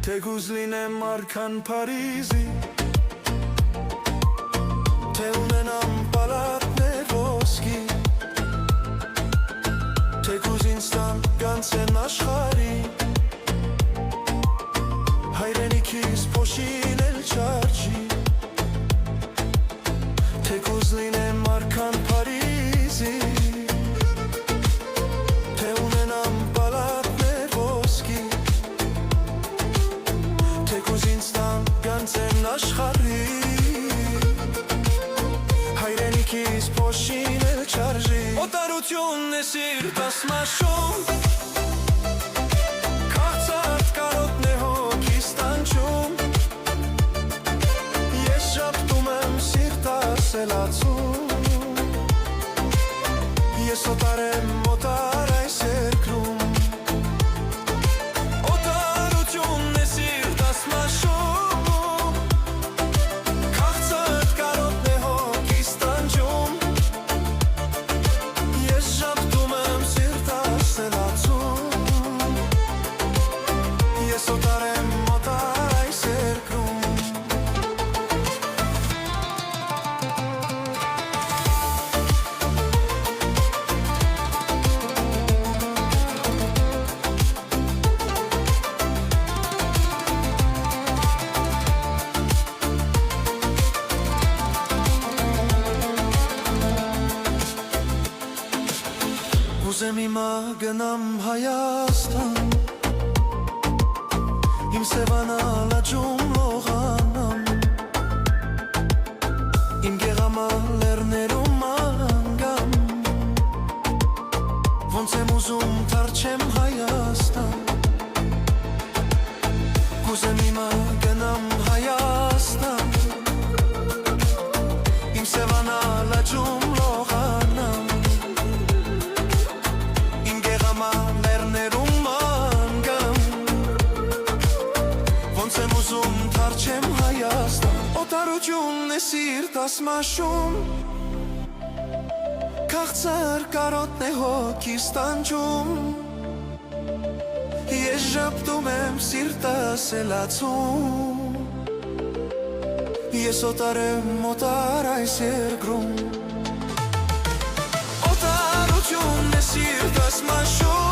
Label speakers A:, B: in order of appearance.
A: Թեկուզ լինեմ արքան Փարիզի, թե ունենամ պալատներ ոսկի, թեկուզ ինձ տան գանցեն աշխարհի, հայրենիքիս փոշին էլ չարժի, թեկուզ լինեմ արքան Փարիզի, թե ունենամ պալատներ ոսկի, թեկուզ ինձ տան գանցեն աշխարհի, հայրենիքիս փոշին էլ չարժի, օտարությունն է սիրտս մաշում, քաղցած կարոտն է հոգիս տանջում, ես շապտում եմ սիրտս էլացում, ես օտար եմ օտար այս երկրում, օտարությունն է սիրտս մաշում, քաղցած կարոտն է հոգիս տանջում, ես շապտում եմ սիրտս էլացում, ես օտար եմ օտար այս երկրում, Ուզեմ հիմա գնամ Հայաստան, իմ սևանալ աճում լողանամ, իմ գեղամալ լեռներում անգամ, ոնց եմ ուզում թռչեմ Հայաստան, կուզեմ հիմա գնամ Հայաստան, իմ սևանալ աճում լողանամ, թռչեմ Հայաստան, օտարությունն է սիրտս մաշում, քաղցր կարոտն է հոգիս տանջում, ես շապտում եմ սիրտս էլացում, ես օտար եմ օտար այս երկրում, օտարությունն է սիրտս մաշում,